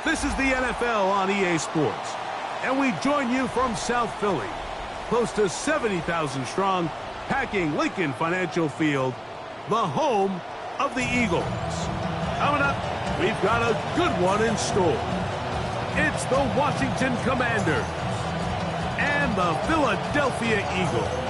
This is the NFL on EA Sports, and we join you from South Philly, close to 70,000 strong, packing Lincoln Financial Field, the home of the Eagles. Coming up, we've got a good one in store. It's the Washington Commanders and the Philadelphia Eagles.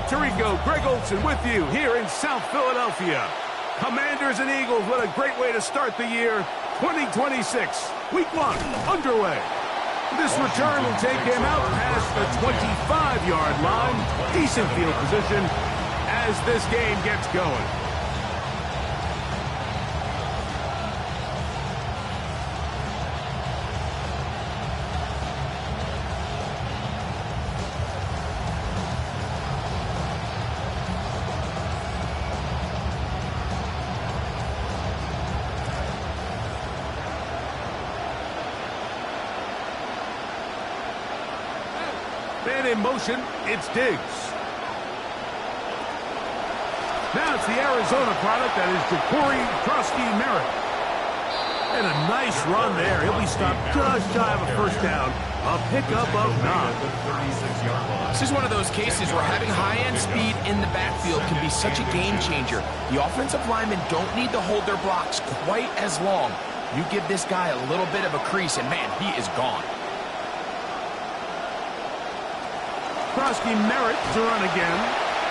Tirico, Greg Olsen with you here in South Philadelphia. Commanders and Eagles, what a great way to start the year 2026. Week 1 underway. This return will take him out past the 25-yard line. Decent field position as this game gets going. Man in motion, it's Diggs. Now it's the Arizona product, that is Jacory Krosky-Merritt. And a nice run there. He'll be stopped just shy of a first down. A pickup of 9. This is one of those cases where having high-end speed in the backfield can be such a game changer. The offensive linemen don't need to hold their blocks quite as long. You give this guy a little bit of a crease, and man, he is gone. Krosky-Merritt to run again.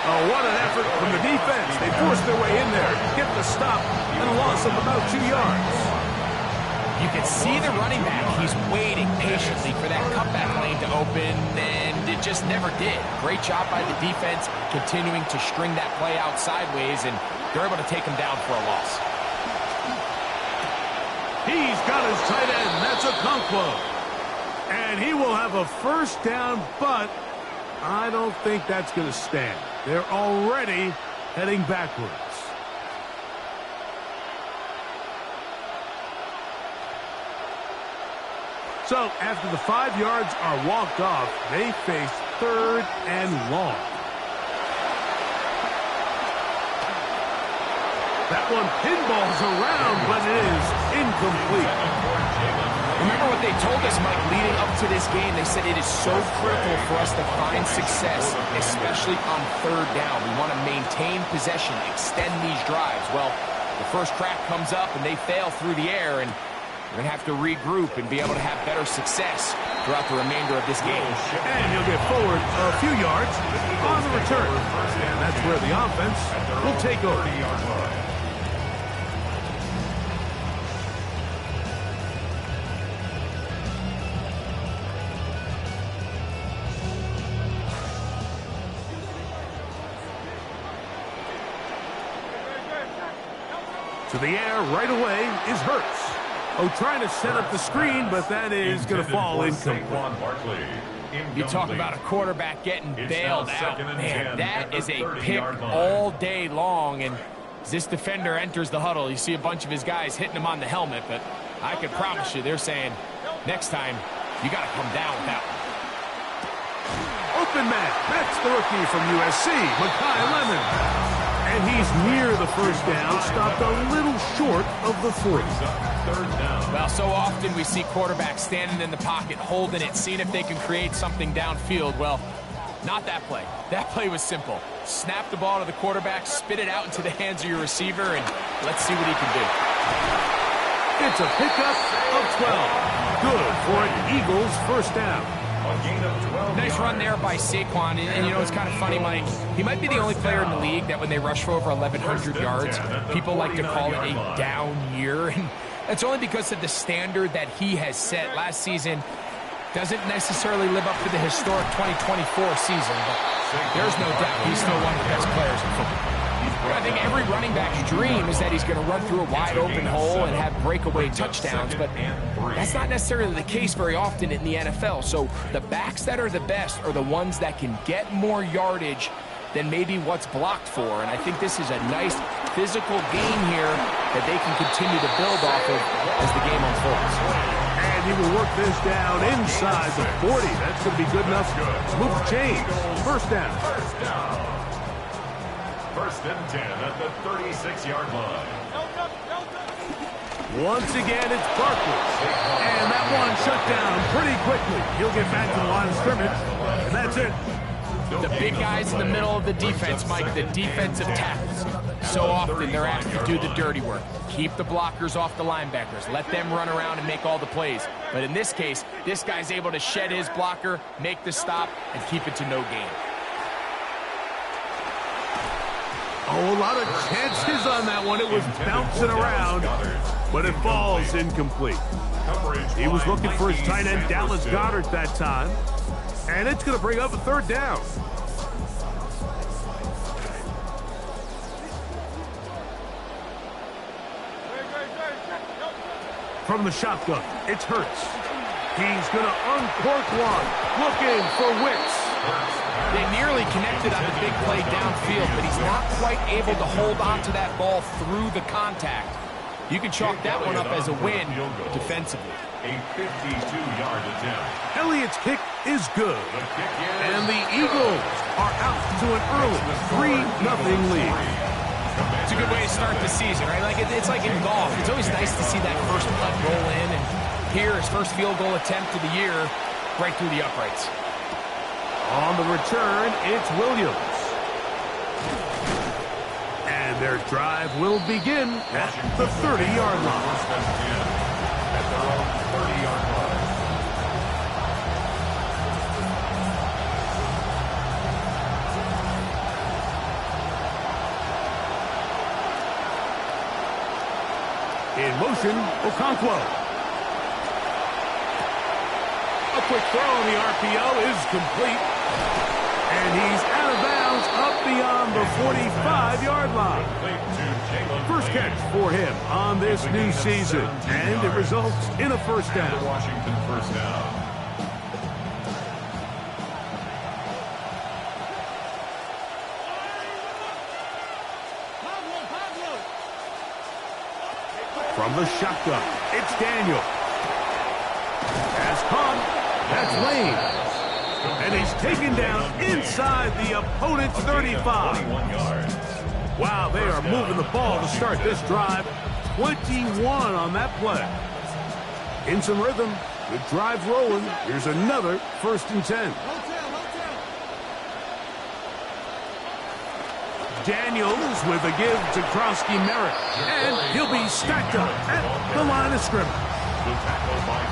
Oh, what an effort from the defense. They forced their way in there, get the stop, and a loss of about 2 yards. You can see the running back. He's waiting patiently for that cutback lane to open, and it just never did. Great job by the defense, continuing to string that play out sideways, and they're able to take him down for a loss. He's got his tight end. That's Okonkwo. And he will have a first down, but I don't think that's going to stand. They're already heading backwards. So after the 5 yards are walked off, they face 3rd and long. That one pinballs around, but it is incomplete. Remember what they told us, Mike, leading up to this game? They said it is so critical for us to find success, especially on 3rd down. We want to maintain possession, extend these drives. Well, the first crack comes up, and they fail through the air, and we're going to have to regroup and be able to have better success throughout the remainder of this game. And he'll get forward a few yards on the return. And that's where the offense will take over. To the air right away is Hurts. Oh, trying to set up the screen, but that is going to fall incomplete. You talk about a quarterback getting bailed out. Man, that is a pick all day long. And as this defender enters the huddle, you see a bunch of his guys hitting him on the helmet. But I can promise you, they're saying, next time, you got to come down with that one. Open man. That's the rookie from USC, Mekhi Lemon. And he's near the first down, stopped a little short of the 40. Well, so often we see quarterbacks standing in the pocket, holding it, seeing if they can create something downfield. Well, not that play. That play was simple. Snap the ball to the quarterback, spit it out into the hands of your receiver, and let's see what he can do. It's a pickup of 12. Good for an Eagles first down. Nice run there by Saquon, and you know, it's kind of funny, Mike. He might be the only player in the league that when they rush for over 1,100 yards, people like to call it a down year. And that's only because of the standard that he has set. Last season doesn't necessarily live up to the historic 2024 season, but there's no doubt he's still one of the best players in football. I think every running back's dream is that he's going to run through a wide open hole and have breakaway touchdowns, but that's not necessarily the case very often in the NFL. So the backs that are the best are the ones that can get more yardage than maybe what's blocked for. And I think this is a nice physical game here that they can continue to build off of as the game unfolds. And he will work this down inside the 40. That's going to be good enough to move the chains. First down. First and 10 at the 36-yard line. Once again, it's Barkley. And that one shut down pretty quickly. He'll get back to the line of scrimmage, and that's it. The big guys in the middle of the defense, Mike, the defensive tackles. So often they're asked to do the dirty work. Keep the blockers off the linebackers. Let them run around and make all the plays. But in this case, this guy's able to shed his blocker, make the stop, and keep it to no gain. Oh, a lot of chances on that one. It was bouncing around, but it falls incomplete. He was looking for his tight end, Dallas Goedert, that time. And it's going to bring up a third down. From the shotgun, it's Hurts. He's going to uncork one, looking for Wicks. They nearly connected on the big play downfield, but he's not quite able to hold on to that ball through the contact. You can chalk that one up as a win defensively. A 52-yard attempt. Elliott's kick is good. And the Eagles are out to an early 3-0 lead. It's a good way to start the season, right? Like it's like in golf. It's always nice to see that first putt roll in, and here his first field goal attempt of the year right through the uprights. On the return, it's Williams. And their drive will begin at the 30-yard line. First and 10 at their own 30-yard line. In motion, Okonkwo. A quick throw on the RPO is complete. And he's out of bounds up beyond the 45-yard line. First catch for him on this new season. And it results in a first down. Washington first down. From the shotgun, it's Daniel. Has caught. That's Lane. And he's taken down inside the opponent's 35. Wow, they are moving the ball to start this drive. 21 on that play. In some rhythm, the drive rolling. Here's another first and 10. Daniels with a give to Krosky-Merritt. And he'll be stacked up at the line of scrimmage.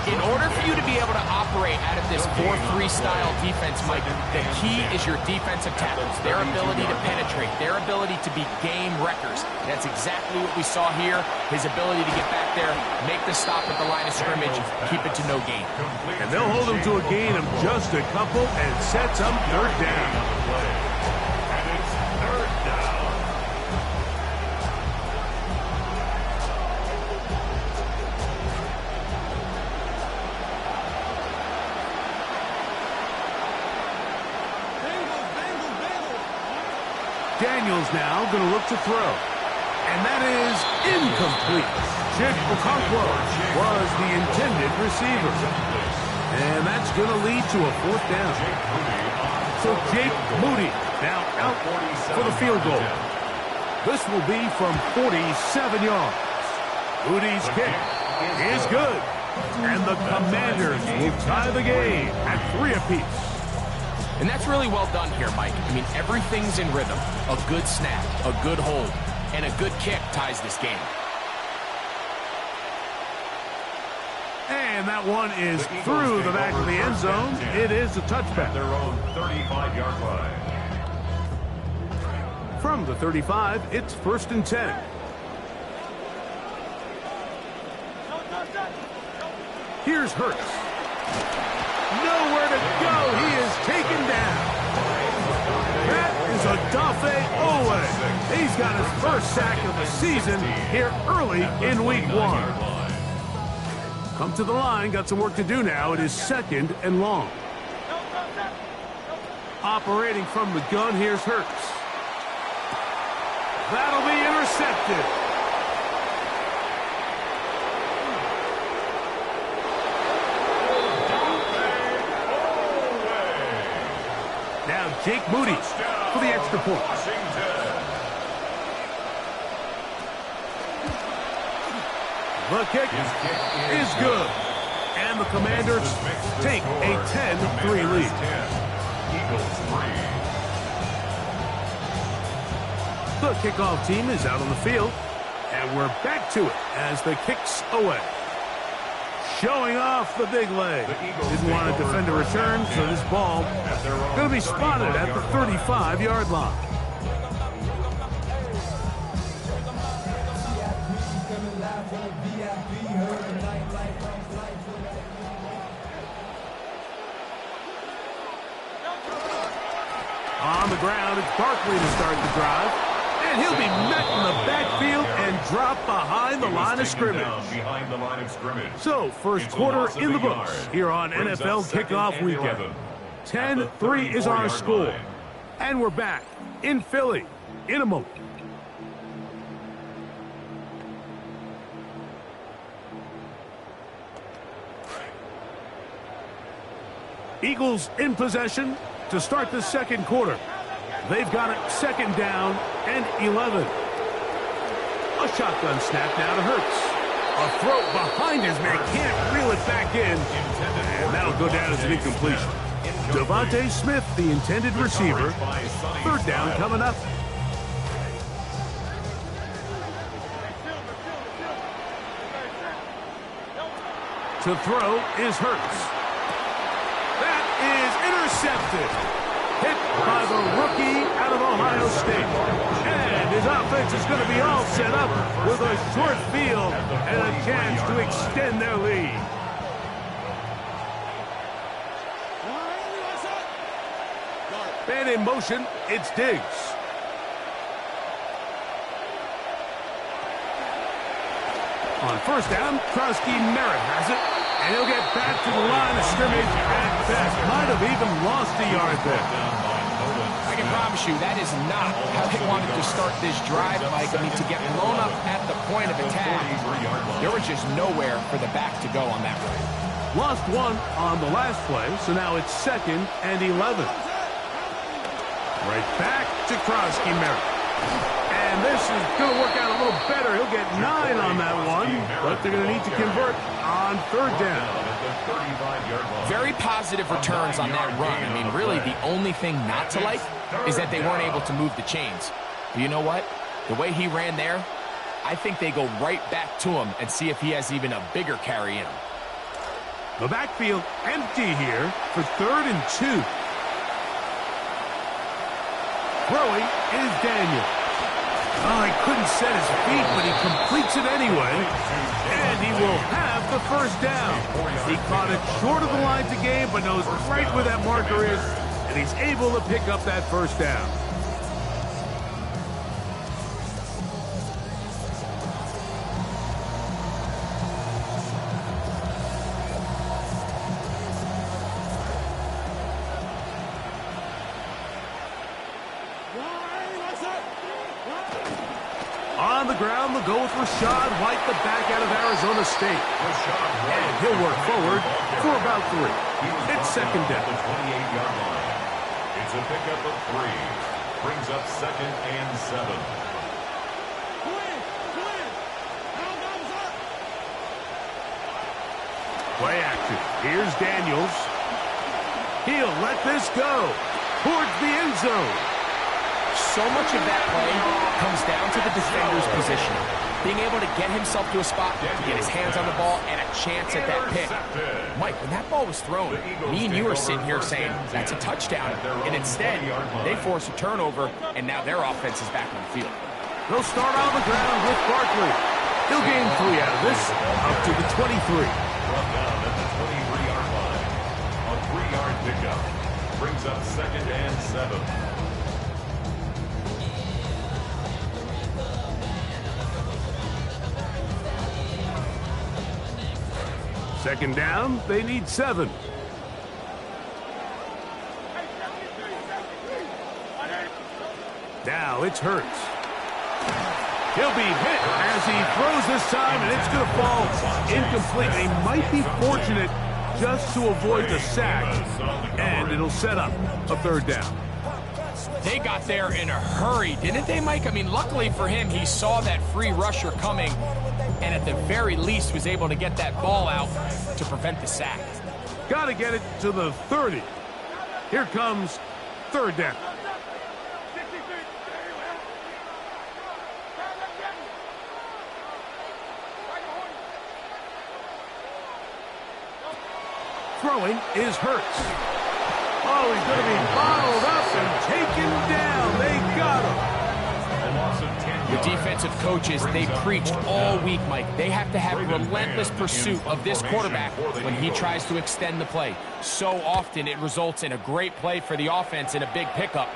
In order for you to be able to operate out of this 4-3 style defense, Mike, the key is your defensive tackles, their ability to penetrate, their ability to be game wreckers. That's exactly what we saw here, his ability to get back there, make the stop at the line of scrimmage, keep it to no gain. And they'll hold him to a gain of just a couple and sets up third down. And it's third down. Daniels now going to look to throw. And that is incomplete. Chig Okonkwo was the intended receiver. And that's going to lead to a fourth down. So Jake Moody now out for the field goal. This will be from 47 yards. Moody's kick is good. And the Commanders will tie the game at 3 apiece. And that's really well done here, Mike. I mean, everything's in rhythm. A good snap, a good hold, and a good kick ties this game. And that one is through the back of the end zone. It is a touchback. Their own 35-yard line. From the 35, it's first and 10. Here's Hurts. Nowhere to go. He is taken down. That is a Odafe Oweh. He's got his first sack of the season here early in week 1. Come to the line, got some work to do now. It is 2nd and long. Operating from the gun, here's Hurts. That'll be intercepted. Now Jake Moody for the extra point. The kick is good. And the Commanders take a 10-3 lead. The kickoff team is out on the field. And we're back to it as the kick's away. Showing off the big leg. Didn't want to defend a return, so this ball going to be spotted at the 35-yard line. On the ground, it's Barkley to start the drive. And he'll be met in the backfield and dropped behind the line of scrimmage. So, first quarter in the books here on NFL Kickoff Weekend. 10-3 is our score. And we're back in Philly in a moment. Eagles in possession to start the second quarter. They've got it 2nd down and 11. A shotgun snap now to Hurts. A throw behind his man, can't reel it back in. And that'll go down as an incompletion. Devontae Smith, the intended receiver. 3rd down coming up. To throw is Hurts. That is intercepted. Hit by the rookie out of Ohio State. And his offense is going to be all set up with a short field and a chance to extend their lead. And in motion, it's Diggs. On 1st down, Krusky Merritt has it. And he'll get back to the line of scrimmage at best. Might have even lost a yard there. I can promise you that is not how they wanted to start this drive, Mike. I mean, to get blown up at the point of attack, there was just nowhere for the back to go on that one. Lost 1 on the last play, so now it's 2nd and 11. Right back to Krusky Merritt. And this is going to work out a little better. He'll get 9 on that one, but they're going to need to convert on 3rd down. Very positive returns on that run. I mean, really, the only thing not to like is that they weren't able to move the chains. But you know what? The way he ran there, I think they go right back to him and see if he has even a bigger carry in him. The backfield empty here for 3rd and 2. Throwing is Daniel. Oh, he couldn't set his feet, but he completes it anyway. And he will have the 1st down. He caught it short of the line to gain, but knows right where that marker is, and he's able to pick up that 1st down. On the ground, they'll go with Rachaad White, the back out of Arizona State. And he'll work forward for about 3. It's 2nd down. 28-yard line. It's a pickup of 3. Brings up 2nd and 7. Play action. Here's Daniels. He'll let this go towards the end zone. So much of that play comes down to the defender's positioning. Being able to get himself to a spot, to get his hands on the ball, and a chance at that pick. Mike, when that ball was thrown, me and you were sitting here saying, that's a touchdown. And instead, they force a turnover, and now their offense is back on the field. They'll start on the ground with Barkley. He'll gain 3 out of this, up to the 23. Brought down at the 23-yard line. A 3-yard pickup. Brings up 2nd and 7. Second down, they need 7. Now it's Hurts. He'll be hit as he throws this time, and it's going to fall incomplete. They might be fortunate just to avoid the sack, and it'll set up a third down. They got there in a hurry, didn't they, Mike? I mean, luckily for him, he saw that free rusher coming, and at the very least was able to get that ball out to prevent the sack. Got to get it to the 30. Here comes third down. Throwing is Hurts. Oh, he's going to be bottled up and taken down. They got him. The defensive coaches, they preached all week, Mike. They have to have relentless pursuit of this quarterback when he tries to extend the play. So often it results in a great play for the offense and a big pickup.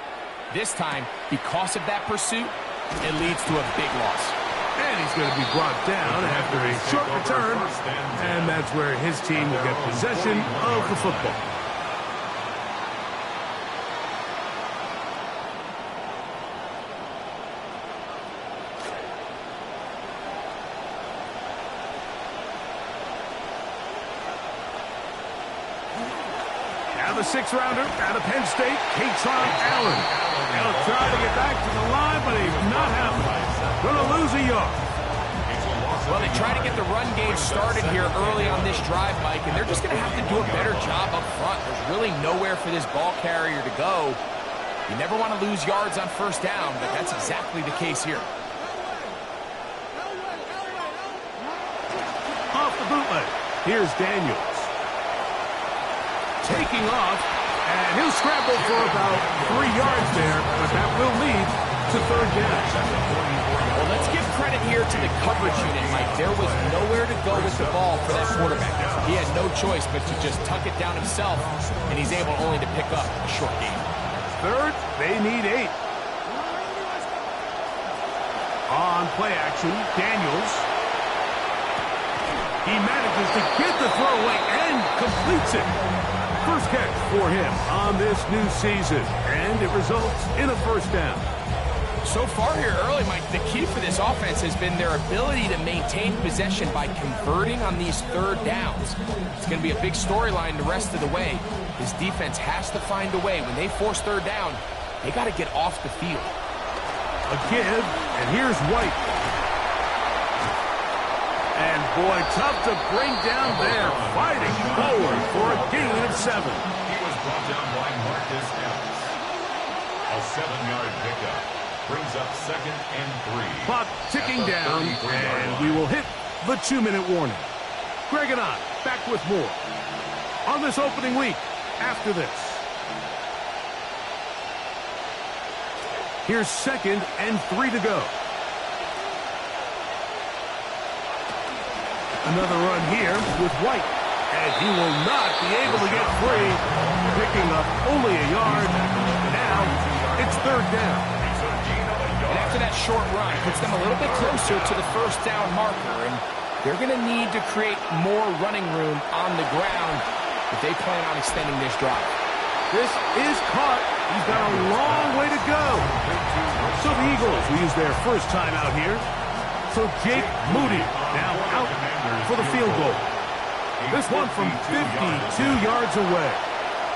This time, because of that pursuit, it leads to a big loss. And he's going to be brought down after a short return. And that's where his team will get possession of the football. Now the 6th-rounder out of Penn State, Katron Allen. He'll try to get back to the line, but he's not happening. Going to lose a yard. Well, they try to get the run game started here early on this drive, Mike, and they're just going to have to do a better job up front. There's really nowhere for this ball carrier to go. You never want to lose yards on first down, but that's exactly the case here. Off the bootleg. Here's Daniels. Taking off, and he'll scramble for about 3 yards there, but that will lead to third down. Well, let's give credit here to the coverage unit, Mike. There was nowhere to go with the ball for that quarterback. He had no choice but to just tuck it down himself, and he's able only to pick up a short gain. Third, they need 8. On play action, Daniels. He manages to get the throw away and completes it. First catch for him on this new season, and it results in a first down. So far here early, Mike, the key for this offense has been their ability to maintain possession by converting on these third downs. It's going to be a big storyline the rest of the way. This defense has to find a way. When they force third down, they got to get off the field. A give, and here's White. And boy, tough to bring down there, fighting forward for a gain of 7. He was brought down by Marcus Epps. A 7-yard pickup. Brings up 2nd and 3. Clock ticking down, and we will hit the 2-minute warning. Greg and I back with more on this opening week after this. Here's 2nd and 3 to go. Another run here with White, and he will not be able to get free, picking up only a yard. Now it's third down. And after that short run, puts them a little bit closer to the first down marker, and they're going to need to create more running room on the ground if they plan on extending this drive. This is caught. He's got a long way to go. So the Eagles will use their first time out here. So Jake Moody now out for the field goal. This one from 52 yards away.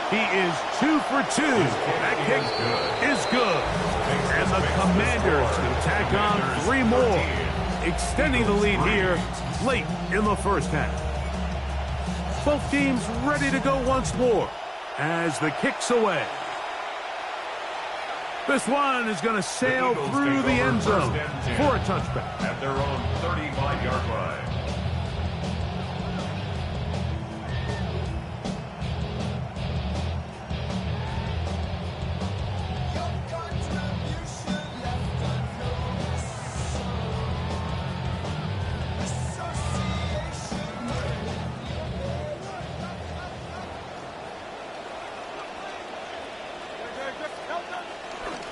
He is 2 for 2. That kick is good. And the Commanders can tack on 3 more, extending the lead here late in the first half. Both teams ready to go once more as the kick's away. This one is going to sail through the end zone for a touchback. At their own 35-yard line.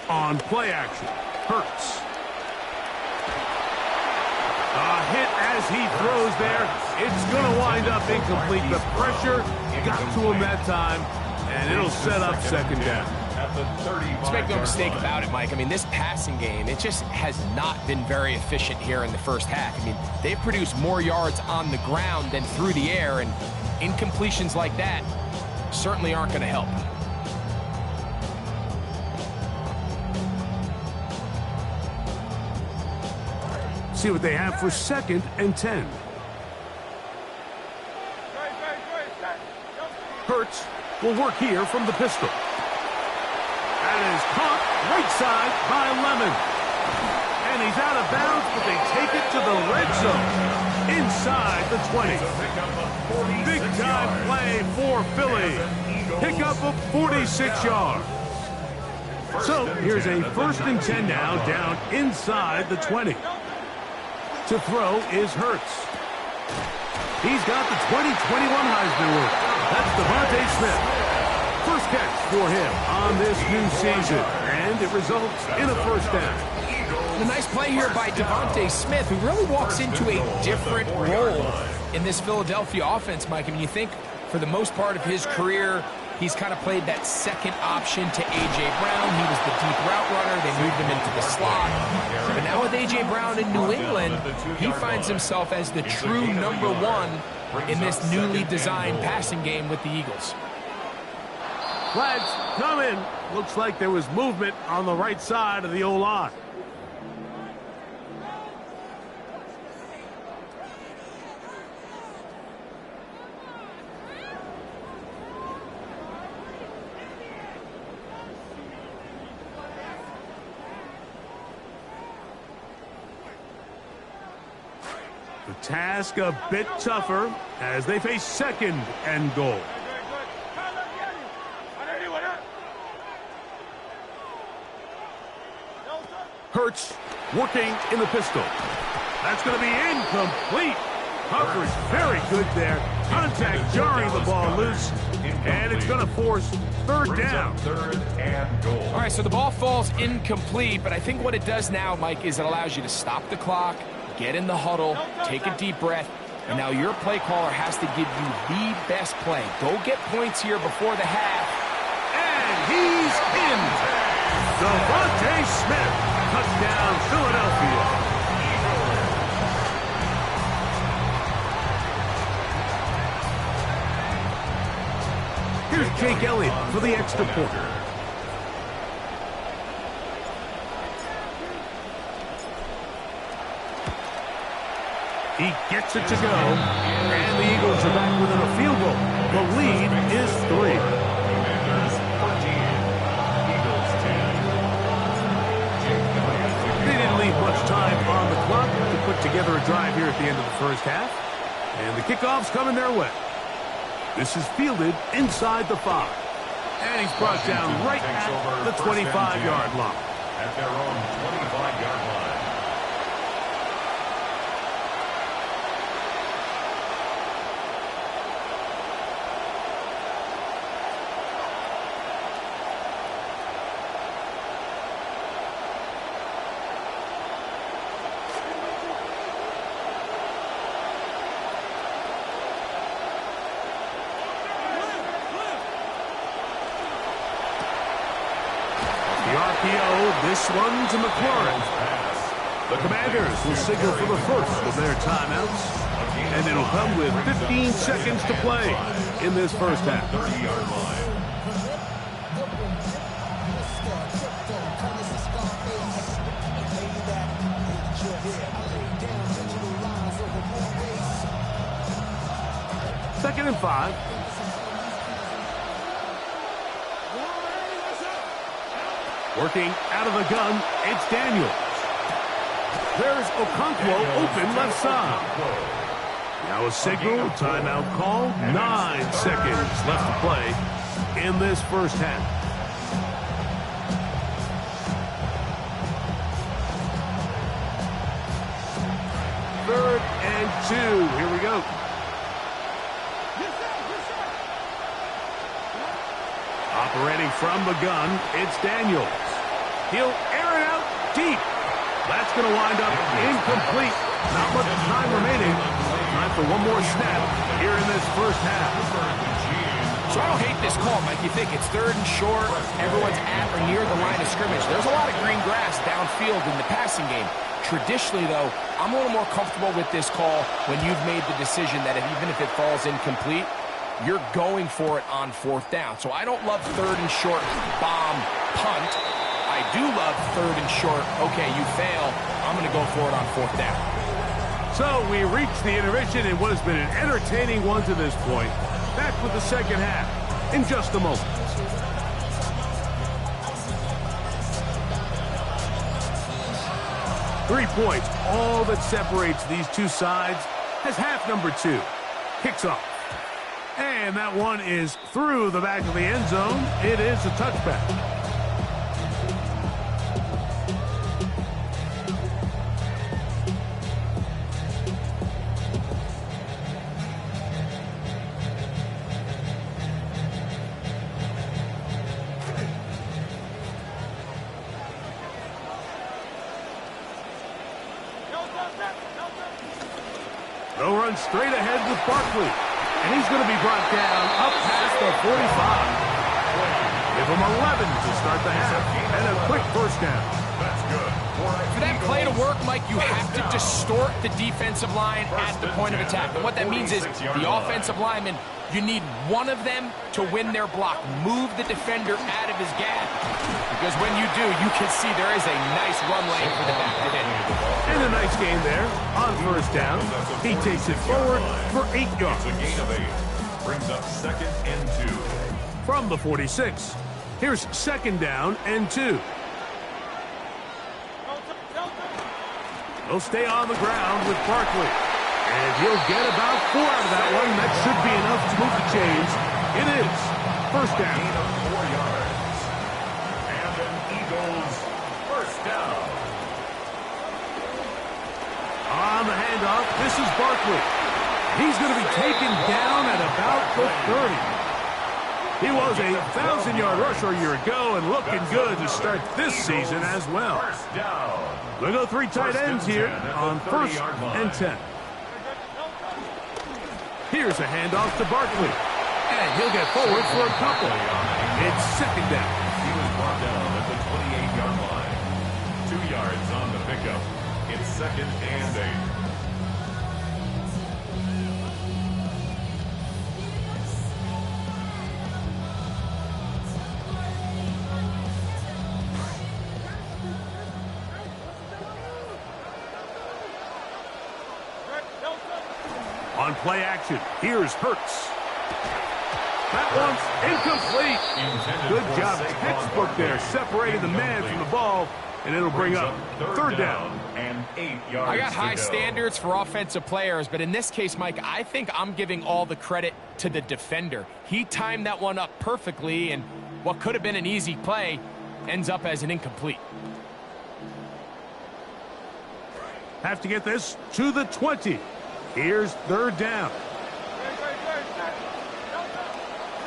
On play action, Hurts. A hit As he throws there, it's going to wind up incomplete. The pressure got to him that time, and it'll set up second down. Let's make no mistake about it, Mike. I mean, this passing game, it just has not been very efficient here in the first half. I mean, they've produced more yards on the ground than through the air, and incompletions like that certainly aren't going to help. See what they have for 2nd and 10. Hurts will work here from the pistol. That is caught right side by Lemon. And he's out of bounds, but they take it to the red zone. Inside the 20. Big time play for Philly. Pickup of 46 yards. So here's a 1st and 10 now, down inside the 20. To throw is Hurts. He's got the 2021 Heisman work. That's Devontae Smith. First catch for him on this new season, and it results in a 1st down. A nice play here by Devontae Smith, who really walks into a different role in this Philadelphia offense, Mike. I mean, you think for the most part of his career, he's kind of played that second option to A.J. Brown. He was the deep route runner. They moved him into the slot. But now with A.J. Brown in New England, he finds himself as the true number 1 in this newly designed passing game with the Eagles. Flags come in. Looks like there was movement on the right side of the O-line. The task a bit tougher as they face 2nd and goal. Hurts working in the pistol. That's going to be incomplete. Coverage very good there. Contact jarring the ball loose. And it's going to force 3rd down. 3rd and goal. All right, so the ball falls incomplete, but I think what it does now, Mike, is it allows you to stop the clock, get in the huddle, take a deep breath, and now your play caller has to give you the best play. Go get points here before the half. And he's in. Devontae Smith. Touchdown, Philadelphia. Here's Jake Elliott for the extra point. He gets it to go. And the Eagles are back within a field goal. The lead is 3. Much time on the clock to put together a drive here at the end of the first half. And the kickoff's coming their way. This is fielded inside the 5. And he's brought down right at the 25-yard line. At their own 25-yard line. This one to McLaurin. The Commanders will signal for the first of their timeouts. And it'll come with 15 seconds to play in this first half. 30-yard line. Second and 5. Working out of the gun, it's Daniels. There's Okonkwo open left side. Now a signal, timeout call. 9 seconds left to play in this first half. Third and 2. Here we go. Operating from the gun, it's Daniels. He'll air it out deep. That's going to wind up incomplete. Not much time remaining. Time for one more snap here in this first half. So I don't hate this call, Mike. You think it's 3rd and short, everyone's at or near the line of scrimmage. There's a lot of green grass downfield in the passing game. Traditionally, though, I'm a little more comfortable with this call when you've made the decision that even if it falls incomplete, you're going for it on 4th down. So I don't love 3rd and short bomb punt. I do love 3rd and short, okay, you fail, I'm going to go for it on 4th down. So we reach the intermission in what has been an entertaining one to this point. Back with the second half in just a moment. Three points, all that separates these two sides, as half number 2 kicks off. And that one is through the back of the end zone. It is a touchback. They'll run straight ahead with Barkley. And he's going to be brought down up past the 45. Give him 11 to start the half. And a quick first down. That's good. For that play to work, Mike, you have to distort the defensive line at the point of attack. And what that means is the offensive lineman, you need one of them to win their block. Move the defender out of his gap. Because when you do, you can see there is a nice run lane for the back to hit. And a nice gain there on first down. He takes it forward for 8 yards. It's a gain of 8. Brings up 2nd and 2. From the 46, here's 2nd down and 2. He'll stay on the ground with Barkley. And he'll get about 4 out of that one. That should be enough to move the chains. It is first down. Gain of 4 yards. And an Eagles first down. On the handoff, this is Barkley. He's going to be taken down at about the 30. He was a 1,000-yard rusher a year ago and looking good to start this season as well. First down. We'll go 3 tight ends here on 1st and 10. Here's a handoff to Barkley. And he'll get forward for a couple. It's 2nd down. He was brought down at the 28-yard line. 2 yards on the pickup. It's 2nd and 8. On play action, here's Hurts. That one's incomplete. Good job, textbook there, separating the man from the ball, and it'll bring up 3rd down. And 8 yards. I got high standards for offensive players, but in this case, Mike, I think I'm giving all the credit to the defender. He timed that one up perfectly, and what could have been an easy play ends up as an incomplete. Have to get this to the 20. Here's 3rd down.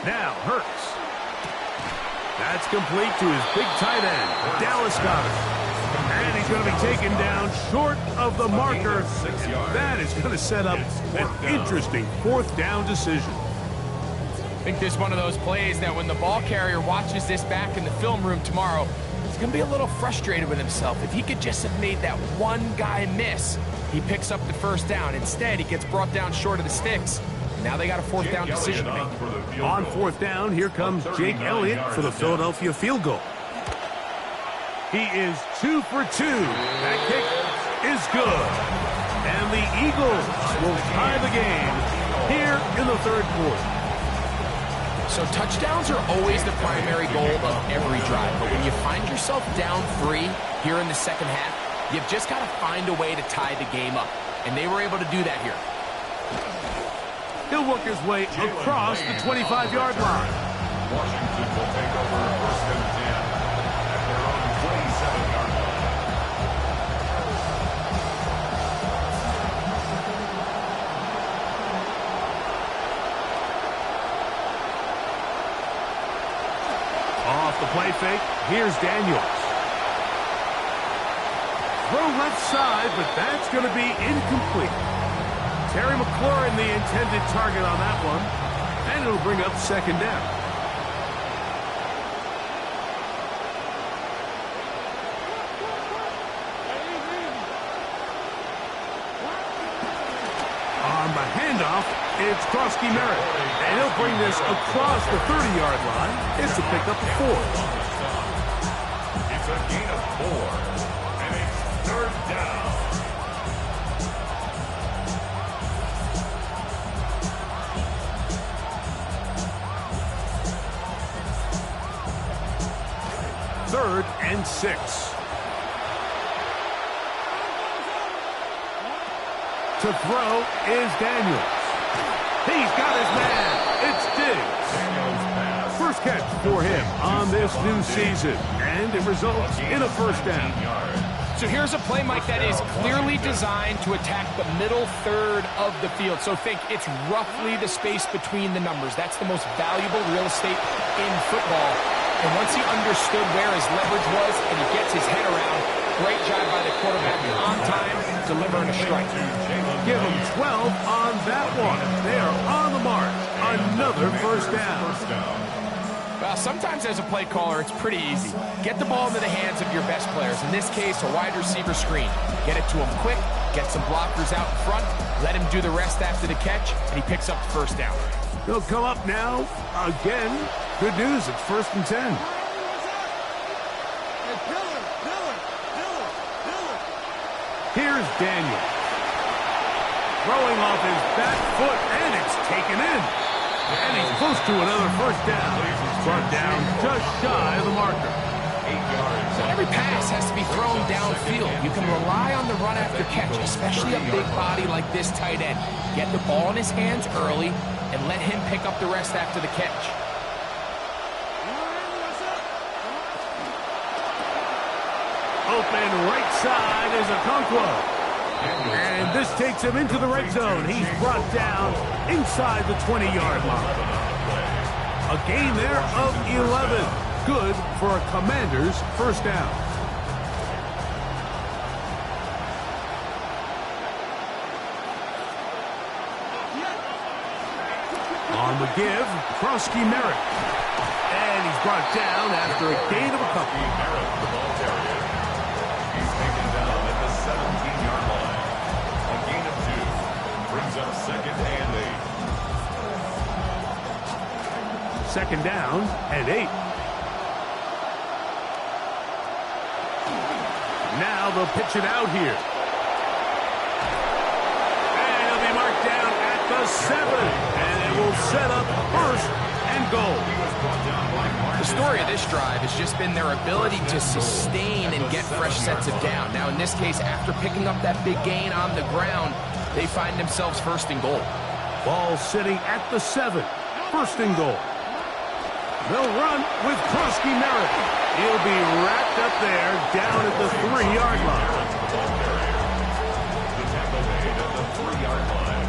Now Hurts. That's complete to his big tight end, Dallas Goedert. And he's going to be taken down short of the marker. And that is going to set up an interesting 4th down decision. I think this is one of those plays that when the ball carrier watches this back in the film room tomorrow, he's going to be a little frustrated with himself. If he could just have made that one guy miss, he picks up the first down. Instead, he gets brought down short of the sticks. Now they got a 4th down decision to make. On 4th down, here comes Jake Elliott for the Philadelphia field goal. He is 2 for 2. That kick is good. And the Eagles will tie the game here in the 3rd quarter. So touchdowns are always the primary goal of every drive. But when you find yourself down 3 here in the second half, you've just got to find a way to tie the game up. And they were able to do that here. He'll work his way across the 25-yard line. Washington will take over 1st and 10 at their own 27-yard line. Off the play fake, here's Daniels. throw left side, but that's going to be incomplete. Terry McLaurin, the intended target on that one, and it'll bring up second down. On the handoff, it's Krosky Merritt, and he'll bring this across the 30-yard line. It's to pick up the 4. It's a gain of 4, and it's third down. Third and 6. To throw is Daniels. He's got his man. It's Diggs. First catch for him on this new season, and it results in a first down. So here's a play, Mike, that is clearly designed to attack the middle third of the field. So think it's roughly the space between the numbers. That's the most valuable real estate in football. And once he understood where his leverage was and he gets his head around, great job by the quarterback on time, delivering a strike. Give him 12 on that one. They are on the mark. Another first down. Well, sometimes as a play caller, it's pretty easy. Get the ball into the hands of your best players. In this case, a wide receiver screen. Get it to him quick, get some blockers out in front, let him do the rest after the catch, and he picks up the first down. They'll come up now again. Good news, it's first and 10. Here's Daniel. Throwing off his back foot, and it's taken in. And he's close to another first down. Brought down just shy of the marker. 8 yards. Every pass has to be thrown downfield. You can rely on the run after catch, especially a big body like this tight end. Get the ball in his hands early and let him pick up the rest after the catch. Open right side is Okonkwo. And this takes him into the red zone. He's brought down inside the 20-yard line. A gain there of 11. Good for a Commanders first down. On the give, Krosky Merritt. And he's brought down after a gain of a couple. He's taken down at the 17-yard line. A gain of 2 brings up second and 8. Second down and 8. Now they'll pitch it out here. And he'll be marked down at the 7. And it will set up first and goal. The story of this drive has just been their ability to sustain and get fresh sets of down. Now, in this case, after picking up that big gain on the ground, they find themselves first and goal. Ball sitting at the 7. First and goal. They'll run with Krosky Merritt. He'll be wrapped up there down at the 3-yard line. The tackle made at the 3-yard line.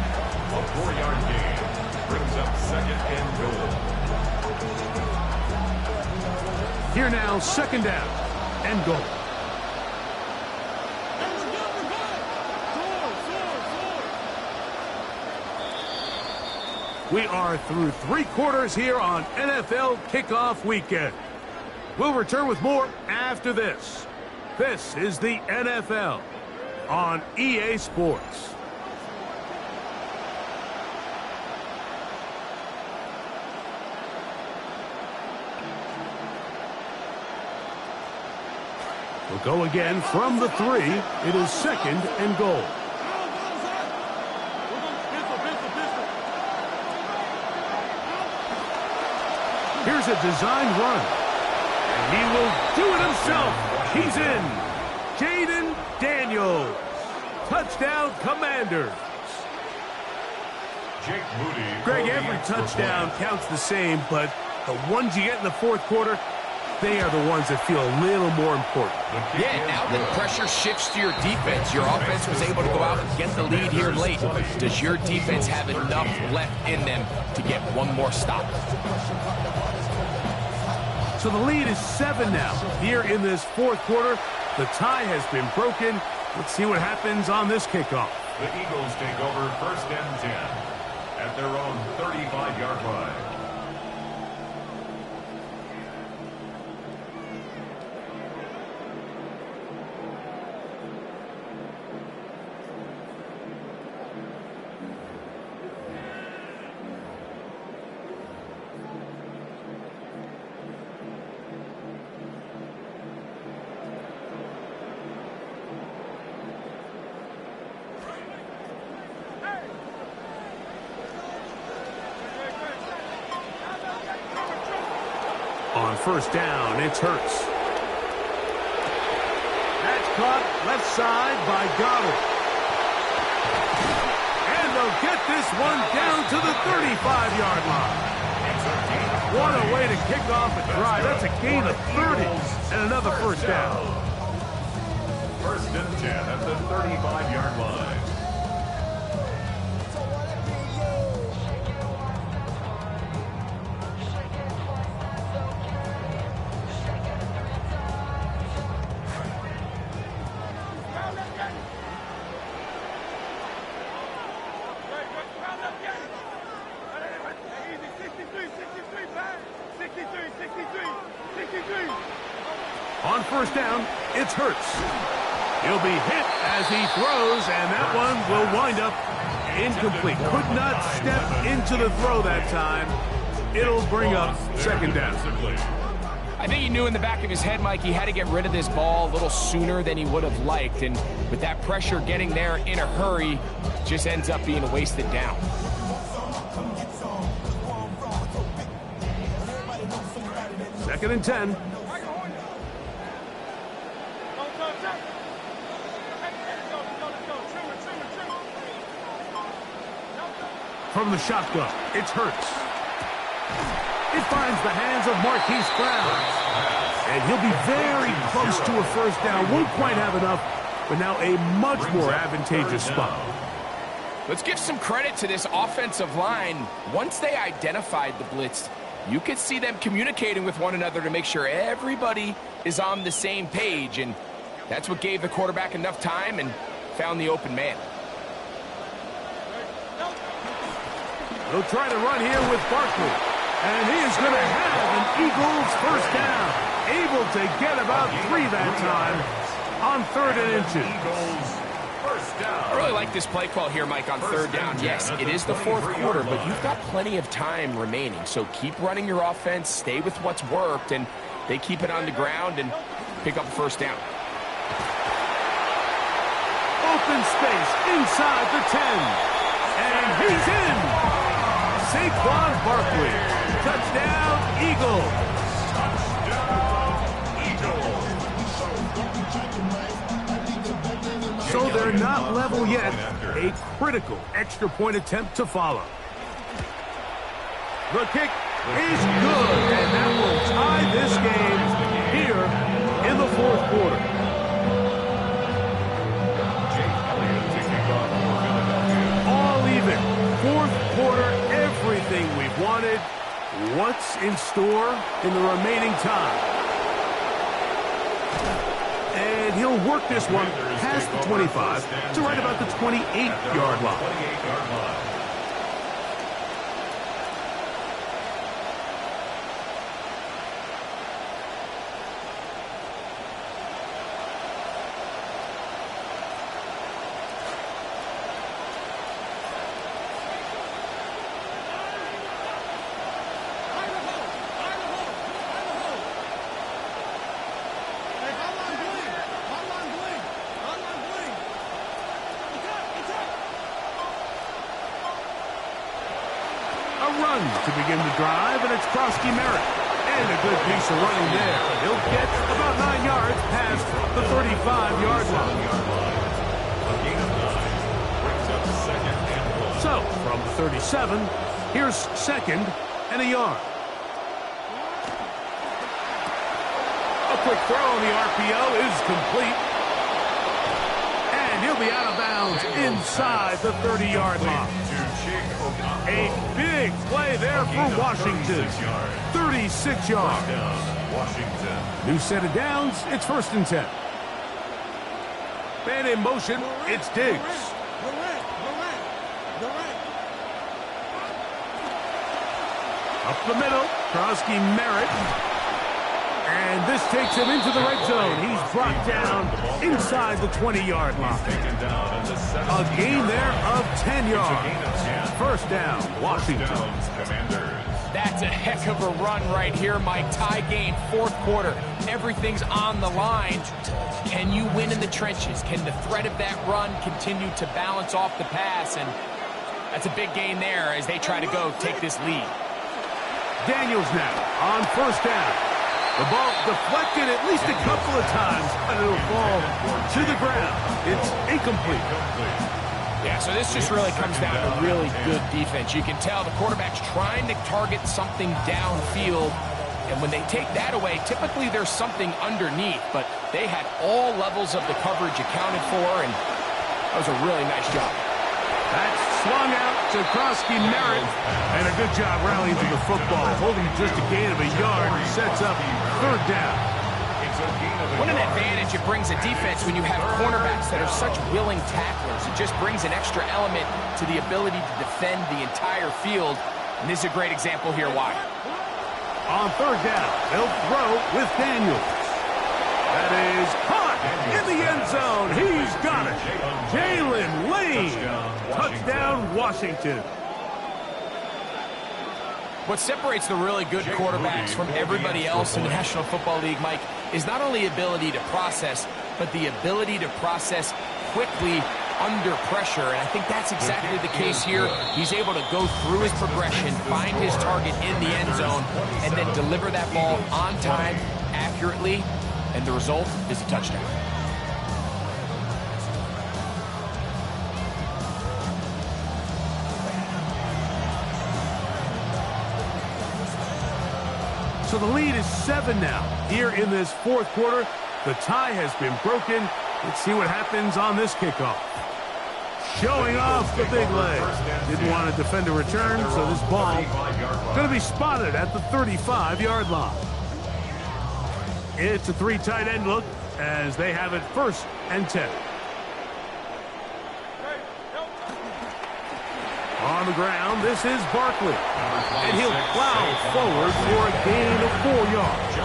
A 4-yard gain brings up second and goal. Here now, second down and goal. We are through 3 quarters here on NFL Kickoff Weekend. We'll return with more after this. This is the NFL on EA Sports. We'll go again from the 3. It is second and goal. Here's a designed run. And he will do it himself. He's in. Jayden Daniels. Touchdown, Commanders. Jake Moody. Greg, every touchdown counts the same, but the ones you get in the fourth quarter, they are the ones that feel a little more important. Yeah, now that pressure shifts to your defense, your offense was able to go out and get the lead here late. Does your defense have enough left in them to get one more stop? So the lead is 7 now. Here in this fourth quarter, The tie has been broken. Let's see what happens on this kickoff. The Eagles take over 1st and 10 at their own 35-yard line. On 1st down, it's Hurts. That's caught left side by Goddard. And they'll get this one down to the 35-yard line. What a way to kick off a drive. That's a gain of 30 and another 1st down. 1st and 10 at the 35-yard line. On 1st down, it's Hurts. He'll be hit as he throws, and that one will wind up incomplete. Could not step into the throw that time. It'll bring up 2nd down. I think he knew in the back of his head, Mike, he had to get rid of this ball a little sooner than he would have liked. And with that pressure getting there in a hurry, just ends up being a wasted down. Second and 10. From the shotgun, it's Hurts. It finds the hands of Marquise Brown. And he'll be very close to a 1st down. Won't quite have enough, but now a much more advantageous spot. Let's give some credit to this offensive line. Once they identified the blitz, you could see them communicating with one another to make sure everybody is on the same page. And that's what gave the quarterback enough time and found the open man. He'll try to run here with Barkley. And he is going to have an Eagles 1st down. Able to get about 3 that time on 3rd and inches. I really like this play call here, Mike, on 3rd down. Yes, it is the 4th quarter, but you've got plenty of time remaining. So keep running your offense, stay with what's worked, and they keep it on the ground and pick up a 1st down. Open space inside the 10. And he's in. Saquon Barkley. Touchdown, Eagles. So they're not level yet. A critical extra point attempt to follow. The kick is good, and that will tie this game here in the 4th quarter. All even. 4th quarter, everything we've wanted. What's in store in the remaining time? And he'll work this one past the 25 to right about the 28-yard line. Run to begin the drive, and it's Krosky Merritt. And a good piece of running there. He'll get about 9 yards past the 35-yard line. So, from the 37, here's 2nd and a yard. A quick throw on the RPO is complete. And he'll be out of bounds inside the 30-yard line. A big play there for Washington. 36 yards. New set of downs. It's 1st and 10. And in motion, it's Diggs. Up the middle, Krosky Merritt. And this takes him into the red zone. He's brought down inside the 20-yard line. A gain there of 10 yards. First down, Washington. That's a heck of a run right here, Mike. Tie game, fourth quarter. Everything's on the line. Can you win in the trenches? Can the threat of that run continue to balance off the pass? And that's a big gain there as they try to go take this lead. Daniels now on first down. The ball deflected at least a couple of times, and it'll fall to the ground. It's incomplete. Yeah, so this just really comes down to really good defense. You can tell the quarterback's trying to target something downfield, and when they take that away, typically there's something underneath, but they had all levels of the coverage accounted for, and that was a really nice job. That's swung out to Krosky Merritt, and a good job rallying to the football, holding just a gain of a yard, sets up third down. What an advantage it brings a defense when you have cornerbacks that are such willing tacklers. It just brings an extra element to the ability to defend the entire field, and this is a great example here why. On third down, they'll throw with Daniels. That is caught in the end zone. He's got it. Jalen Lane. Touchdown, Washington. What separates the really good quarterbacks from everybody else in the National Football League, Mike, is not only ability to process, but the ability to process quickly under pressure. And I think that's exactly the case here. He's able to go through his progression, find his target in the end zone, and then deliver that ball on time, accurately, and the result is a touchdown. So the lead is 7 now. Here in this fourth quarter, the tie has been broken. Let's see what happens on this kickoff. Showing off the big leg. Didn't want to defend a return, so this ball going to be spotted at the 35-yard line. It's a 3 tight end look as they have it 1st and 10. On the ground, this is Barkley. And he'll plow forward for a gain of 4 yards.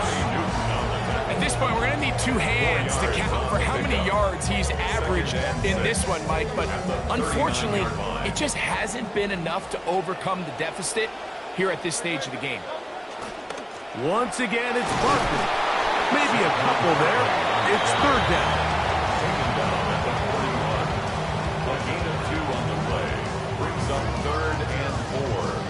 At this point, we're going to need 2 hands to count for how many yards he's averaged in this one, Mike. But unfortunately, it just hasn't been enough to overcome the deficit here at this stage of the game. Once again, it's Barkley. Maybe a couple there. It's third down. A gain of 2 on the play. Brings up 3rd and 4.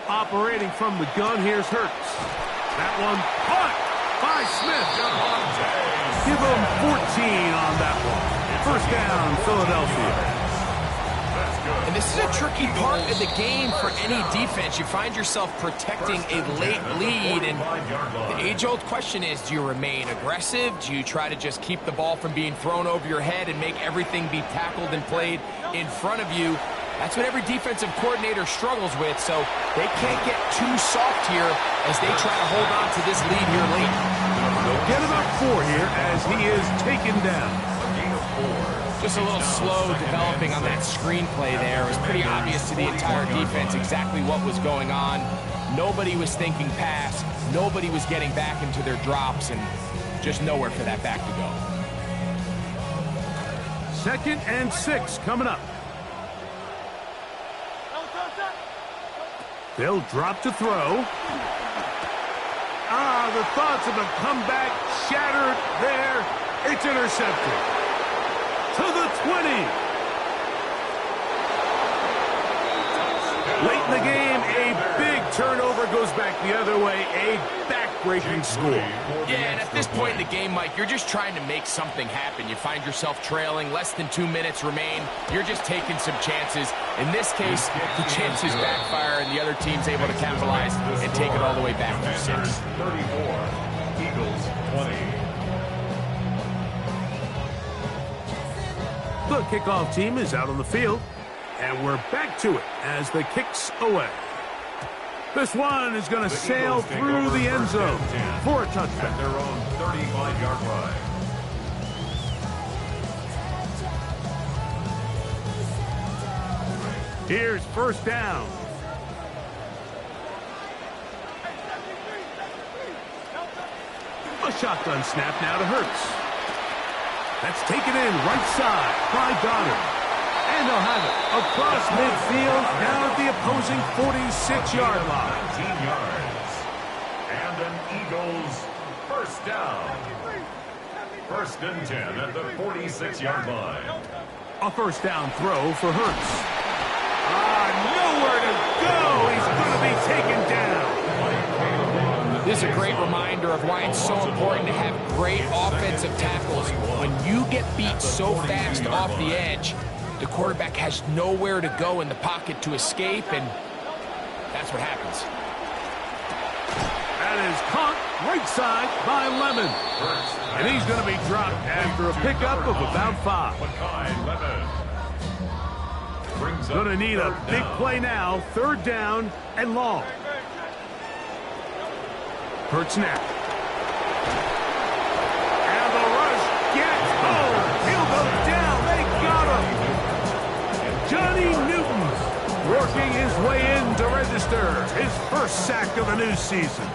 Operating from the gun, here's Hurts. That one caught by Smith. Give him 14 on that one. First down, Philadelphia. And this is a tricky part of the game for any defense. You find yourself protecting a late lead, and the age-old question is, do you remain aggressive? Do you try to just keep the ball from being thrown over your head and make everything be tackled and played in front of you? That's what every defensive coordinator struggles with, so they can't get too soft here as they try to hold on to this lead here late. They'll get about 4 here as he is taken down. Just a little slow developing on that screenplay there. It was pretty obvious to the entire defense exactly what was going on. Nobody was thinking pass. Nobody was getting back into their drops, and just nowhere for that back to go. 2nd and 6 coming up. They'll drop to throw. The thoughts of a comeback shattered there. It's intercepted. To the 20. Late in the game, a big turnover goes back the other way, a back-breaking score. Yeah, and at this point in the game, Mike, you're just trying to make something happen. You find yourself trailing, less than 2 minutes remain. You're just taking some chances. In this case, the chances backfire, and the other team's able to capitalize and take it all the way back to 6. 34, Eagles 20. The kickoff team is out on the field, and we're back to it as the kick's away. This one is going to sail through the end zone for a touchdown. At their own 35-yard line. Here's first down. A shotgun snap now to Hurts. That's taken in right side by Goddard. And they'll have it across midfield down at the opposing 46-yard line. 19 yards. And an Eagles first down. First and 10 at the 46-yard line. A first down throw for Hurts. Nowhere to go. He's going to be taken down. This is a great reminder of why it's so important to have great offensive tackles. When you get beat so fast off the edge, the quarterback has nowhere to go in the pocket to escape, and that's what happens. That is caught right side by Lemon. And he's going to be dropped after a pickup of about 5. Going to need a big play now. Third down and long. Hurts now. And the rush gets home. He'll go down. They got him. Johnny Newton working his way in to register his first sack of the new season.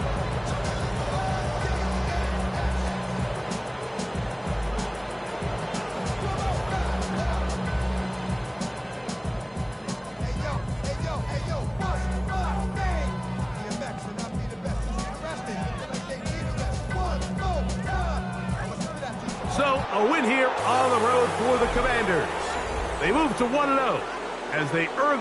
So, a win here on the road for the Commanders. They move to 1-0 as they earn